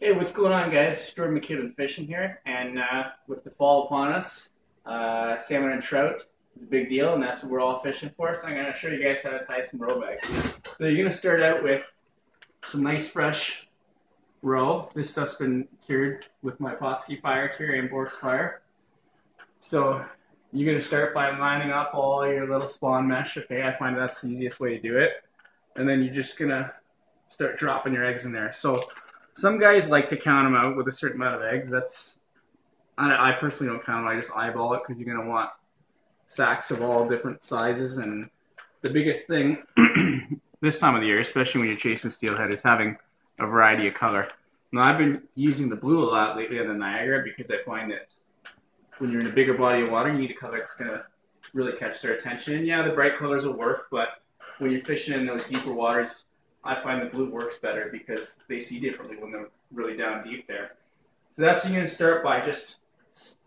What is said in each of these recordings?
Hey, what's going on, guys? Jordan McKibben fishing here, and with the fall upon us, salmon and trout is a big deal, and that's what we're all fishing for. So I'm going to show you guys how to tie some roe bags. So you're going to start out with some nice fresh roe. This stuff's been cured with my Potski fire cure and Bork's fire. So you're going to start by lining up all your little spawn mesh. Okay, I find that's the easiest way to do it. And then you're just going to start dropping your eggs in there. So some guys like to count them out with a certain amount of eggs. I personally don't count them. I just eyeball it because you're going to want sacks of all different sizes. And the biggest thing this time of the year, especially when you're chasing steelhead, is having a variety of color. Now, I've been using the blue a lot lately on the Niagara because I find that when you're in a bigger body of water, you need a color that's going to really catch their attention. And yeah, the bright colors will work, but when you're fishing in those deeper waters, I find the blue works better because they see differently when they're really down deep there. So that's what you're going to start by, just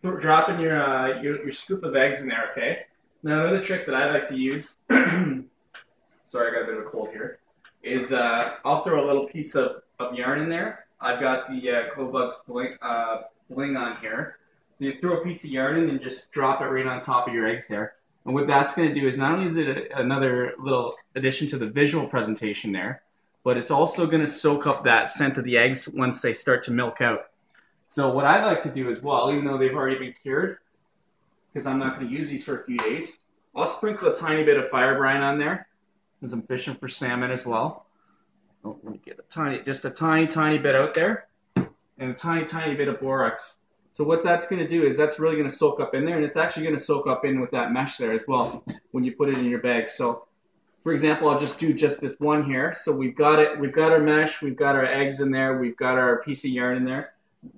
dropping your scoop of eggs in there, okay? Now, another trick that I like to use, sorry, I got a bit of a cold here, is I'll throw a little piece of yarn in there. I've got the Glow Bugs bling on here. So you throw a piece of yarn in and just drop it right on top of your eggs there. And what that's going to do is not only is it another little addition to the visual presentation there, but it's also going to soak up that scent of the eggs once they start to milk out. So what I like to do as well, even though they've already been cured, because I'm not going to use these for a few days, I'll sprinkle a tiny bit of fire brine on there, because I'm fishing for salmon as well. Oh, let me get just a tiny bit out there, and a tiny bit of borax. So what that's going to do is that's really going to soak up in there, and it's actually going to soak up in with that mesh there as well when you put it in your bag. So, for example, I'll just do just this one here. So we've got it. We've got our mesh. We've got our eggs in there. We've got our piece of yarn in there.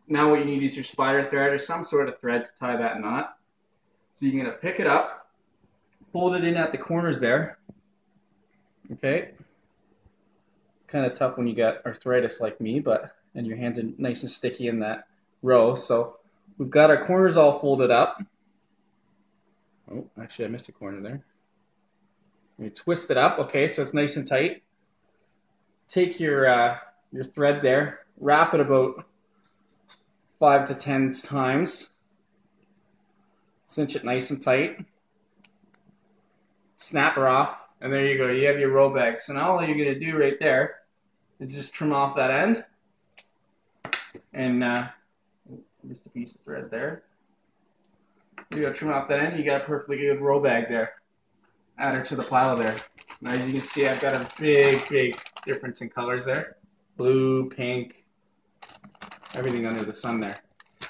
Now what you need is your spider thread or some sort of thread to tie that knot. So you're going to pick it up, fold it in at the corners there. Okay. It's kind of tough when you got arthritis like me, and your hands are nice and sticky in that row. So we've got our corners all folded up. Oh, actually I missed a corner there. You twist it up, okay, so it's nice and tight. Take your thread there, wrap it about 5 to 10 times. Cinch it nice and tight. Snap her off, and there you go. You have your roe bag. So now all you're going to do right there is just trim off that end. And just a piece of thread there. You go, trim off that end. You got a perfectly good roe bag there. Add her to the pile there. Now, as you can see, I've got a big difference in colors there. Blue, pink, everything under the sun there.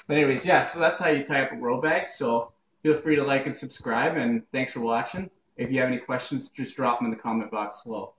But anyways, yeah, so that's how you tie up a roe bag. So feel free to like and subscribe, and thanks for watching. If you have any questions, just drop them in the comment box below.